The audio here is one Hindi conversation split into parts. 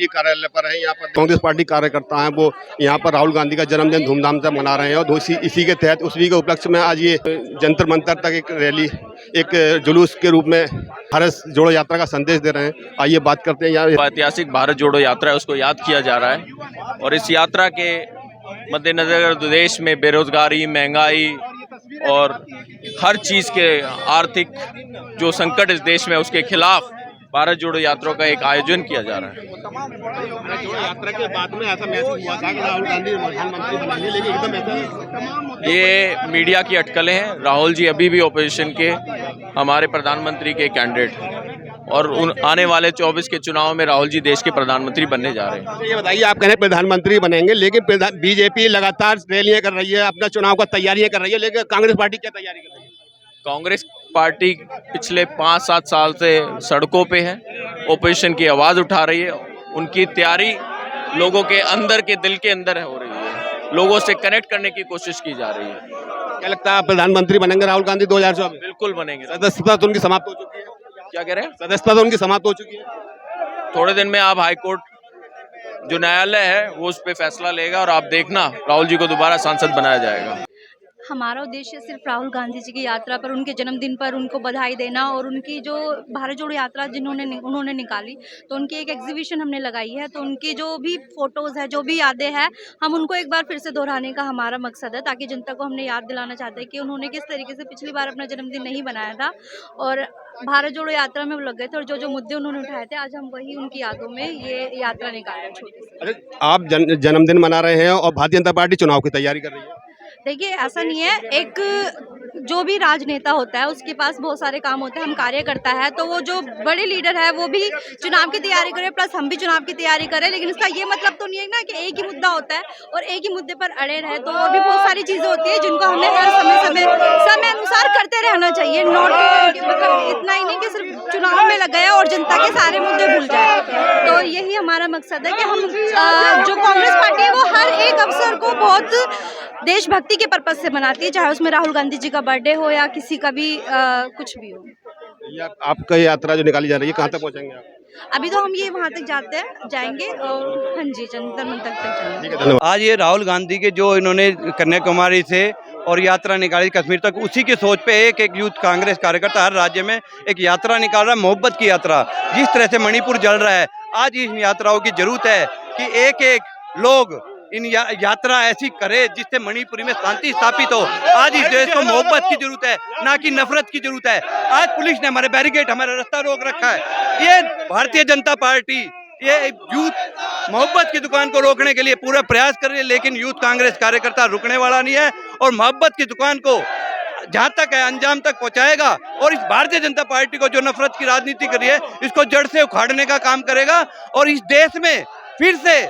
पार्टी कार्यालय पर है। यहाँ पर कांग्रेस पार्टी कार्यकर्ता हैं, वो यहाँ पर राहुल गांधी का जन्मदिन धूमधाम से मना रहे हैं और इसी के तहत उसी के उपलक्ष्य में आज ये जंतर मंतर तक एक रैली, एक जुलूस के रूप में भारत जोड़ो यात्रा का संदेश दे रहे हैं। आइए बात करते हैं। यहाँ ऐतिहासिक भारत जोड़ो यात्रा है, उसको याद किया जा रहा है और इस यात्रा के मद्देनजर देश में बेरोजगारी, महंगाई और हर चीज़ के आर्थिक जो संकट इस देश में, उसके खिलाफ भारत जोड़ो यात्रा का एक आयोजन किया जा रहा है। यात्रा के बाद में ऐसा महसूस हुआ था कि राहुल गांधी प्रधानमंत्री बनेंगे, लेकिन एकदम ऐसा ये मीडिया की अटकलें हैं। राहुल जी अभी भी ओपोजिशन के हमारे प्रधानमंत्री के कैंडिडेट हैं और उन आने वाले 24 के चुनाव में राहुल जी देश के प्रधानमंत्री बनने जा रहे हैं। ये बताइए, आप कह रहे हैं प्रधानमंत्री बनेंगे, लेकिन बीजेपी लगातार रैलियां कर रही है, अपना चुनाव का तैयारियां कर रही है, लेकिन कांग्रेस पार्टी क्या तैयारी कर रही है? कांग्रेस पार्टी पिछले 5-7 साल से सड़कों पे है, ओपोजिशन की आवाज़ उठा रही है। उनकी तैयारी लोगों के अंदर के दिल के अंदर हो रही है, लोगों से कनेक्ट करने की कोशिश की जा रही है। क्या लगता है आप प्रधानमंत्री बनेंगे राहुल गांधी 2024? बिल्कुल बनेंगे। सदस्यता तो उनकी समाप्त हो चुकी है। क्या कह रहे हैं? सदस्यता तो उनकी समाप्त हो चुकी है। थोड़े दिन में आप हाईकोर्ट जो न्यायालय है वो उस पर फैसला लेगा और आप देखना राहुल जी को दोबारा सांसद बनाया जाएगा। हमारा उद्देश्य सिर्फ राहुल गांधी जी की यात्रा पर, उनके जन्मदिन पर उनको बधाई देना और उनकी जो भारत जोड़ो यात्रा उन्होंने निकाली, तो उनकी एक एग्जीबिशन हमने लगाई है। तो उनकी जो भी फोटोज़ है, जो भी यादें हैं, हम उनको एक बार फिर से दोहराने का हमारा मकसद है, ताकि जनता को हमने याद दिलाना चाहते हैं कि उन्होंने किस तरीके से पिछली बार अपना जन्मदिन नहीं बनाया था और भारत जोड़ो यात्रा में वो लग गए थे और जो जो मुद्दे उन्होंने उठाए थे, आज हम वही उनकी यादों में ये यात्रा निकाल रहे हैं छोटी सी। अरे आप जन्मदिन मना रहे हैं और भारतीय जनता पार्टी चुनाव की तैयारी कर रही है। देखिए, ऐसा नहीं है, एक जो भी राजनेता होता है उसके पास बहुत सारे काम होते हैं, हम कार्यकर्ता है, तो वो जो बड़े लीडर है वो भी चुनाव की तैयारी करे, प्लस हम भी चुनाव की तैयारी करें। लेकिन इसका ये मतलब तो नहीं है ना कि एक ही मुद्दा होता है और एक ही मुद्दे पर अड़े रहे, तो और भी बहुत सारी चीज़ें होती है जिनको हमें हर समय अनुसार करते रहना चाहिए। नॉट मतलब इतना ही नहीं कि सिर्फ चुनाव में लग गए और जनता के सारे मुद्दे भूल जाए। तो यही हमारा मकसद है कि हम जो कांग्रेस पार्टी है वो हर एक अवसर को बहुत देशभक्ति के पर्पज से बनाती है, चाहे उसमें राहुल गांधी जी का बर्थडे हो या किसी का भी कुछ भी हो। आपका यात्रा जो निकाली जा रही है, कहाँ तक पहुँचेंगे आप? अभी तो हम ये वहाँ तक जाएंगे और हाँ जी, जंतर मंतर तक जाएंगे। ठीक है, धन्यवाद। आज ये राहुल गांधी के जो इन्होंने कन्याकुमारी से और यात्रा निकाली कश्मीर तक, उसी की सोच पे एक यूथ कांग्रेस कार्यकर्ता हर राज्य में एक यात्रा निकाल रहा है, मोहब्बत की यात्रा। जिस तरह से मणिपुर जल रहा है, आज इन यात्राओं की जरूरत है कि एक एक लोग इन यात्रा ऐसी करे जिससे मणिपुरी में शांति स्थापित हो। आज इस देश को मोहब्बत की जरूरत है, ना कि नफरत की जरूरत है। आज पुलिस ने हमारे बैरिकेड, हमारा रास्ता रोक रखा है। ये भारतीय जनता पार्टी ये यूथ मोहब्बत की दुकान को रोकने के लिए पूरा प्रयास कर रही है, लेकिन यूथ कांग्रेस कार्यकर्ता रुकने वाला नहीं है और मोहब्बत की दुकान को जहाँ तक है अंजाम तक पहुँचाएगा। और इस भारतीय जनता पार्टी को जो नफरत की राजनीति कर रही है, इसको जड़ से उखाड़ने का काम करेगा और इस देश में फिर से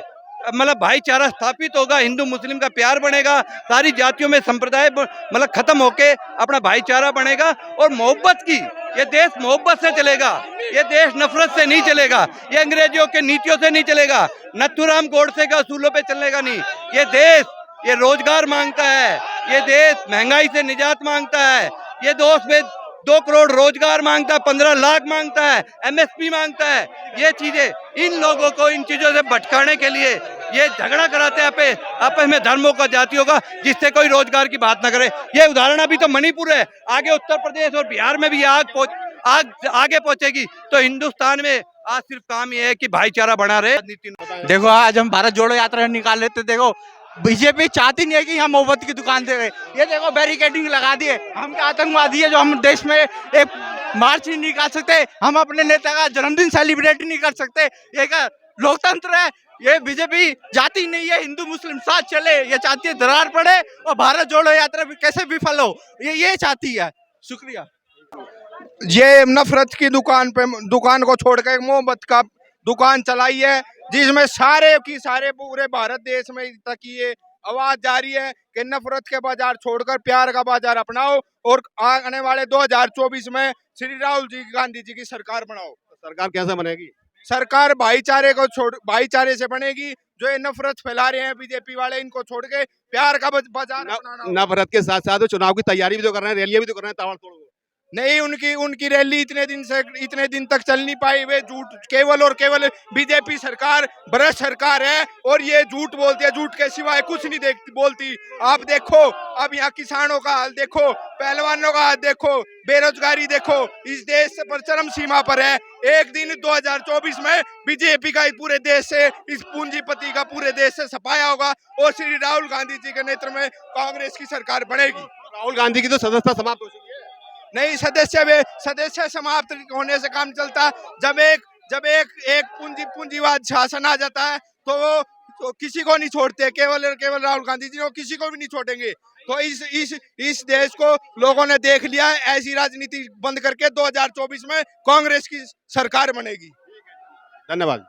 मतलब भाईचारा स्थापित होगा, हिंदू मुस्लिम का प्यार बनेगा, सारी जातियों में संप्रदाय मतलब खत्म होके अपना भाईचारा बनेगा और मोहब्बत की ये देश मोहब्बत से चलेगा। ये देश नफरत से नहीं चलेगा, ये अंग्रेजों के नीतियों से नहीं चलेगा, नथुराम गोडसे के असूलों पे चलेगा नहीं। ये देश ये रोजगार मांगता है, ये देश महंगाई से निजात मांगता है, ये दोस्त में 2 करोड़ रोजगार मांगता है, 15 लाख मांगता है, MSP मांगता है। ये चीजें इन लोगों को इन चीजों से भटकाने के लिए ये झगड़ा कराते हैं आपस में धर्मों का, जातियों का, जिससे कोई रोजगार की बात ना करे। ये उदाहरण अभी तो मणिपुर है, आगे उत्तर प्रदेश और बिहार में भी आगे पहुंचेगी। तो हिंदुस्तान में आज सिर्फ काम ये है कि भाईचारा बना रहे। देखो, आज हम भारत जोड़ो यात्रा निकाल लेते, देखो बीजेपी चाहती नहीं है कि हम मोहब्बत की दुकान दे। ये देखो बैरिकेडिंग लगा दिए, हम क्या आतंकवादी है जो हम देश में एक मार्च नहीं निकाल सकते, हम अपने नेता का जन्मदिन सेलिब्रेट नहीं कर सकते। ये क्या लोकतंत्र है? ये बीजेपी चाहती नहीं है हिंदू मुस्लिम साथ चले, ये चाहती है दरार पड़े और भारत जोड़ो यात्रा भी कैसे विफल हो, ये चाहती है। शुक्रिया। ये नफरत की दुकान को छोड़कर एक मोहब्बत का दुकान चलाई है, जिसमें सारे पूरे भारत देश में तक ये आवाज जारी है कि नफरत के बाजार छोड़कर प्यार का बाजार अपनाओ और आने वाले 2024 में श्री राहुल जी गांधी जी की सरकार बनाओ। सरकार कैसे बनेगी? सरकार भाईचारे से बनेगी। जो ये नफरत फैला रहे हैं बीजेपी वाले, इनको छोड़ के प्यार का बाजार अपनाना। नफरत के साथ साथ चुनाव की तैयारी भी तो कर रहे हैं, रैलियां भी तो कर रहे हैं ताबड़तोड़। नहीं, उनकी उनकी रैली इतने दिन तक चल नहीं पाई। वे झूठ, केवल और केवल बीजेपी सरकार भ्रष्ट सरकार है और ये झूठ बोलती है, झूठ के सिवाय कुछ नहीं बोलती। आप देखो, अब यहाँ किसानों का हाल देखो, पहलवानों का हाल देखो, बेरोजगारी देखो, इस देश पर चरम सीमा पर है। एक दिन 2024 में बीजेपी का पूरे देश से, इस पूंजीपति का पूरे देश से सफाया होगा और श्री राहुल गांधी जी के नेतृत्व में कांग्रेस की सरकार बनेगी। राहुल गांधी की तो सदस्यता समाप्त हो चुकी है। नहीं, सदस्य समाप्त होने से काम चलता। जब एक पूंजीवाद शासन आ जाता है तो वो तो किसी को नहीं छोड़ते, केवल और केवल राहुल गांधी जी को किसी को भी नहीं छोड़ेंगे। तो इस देश को लोगों ने देख लिया है। ऐसी राजनीति बंद करके 2024 में कांग्रेस की सरकार बनेगी। धन्यवाद।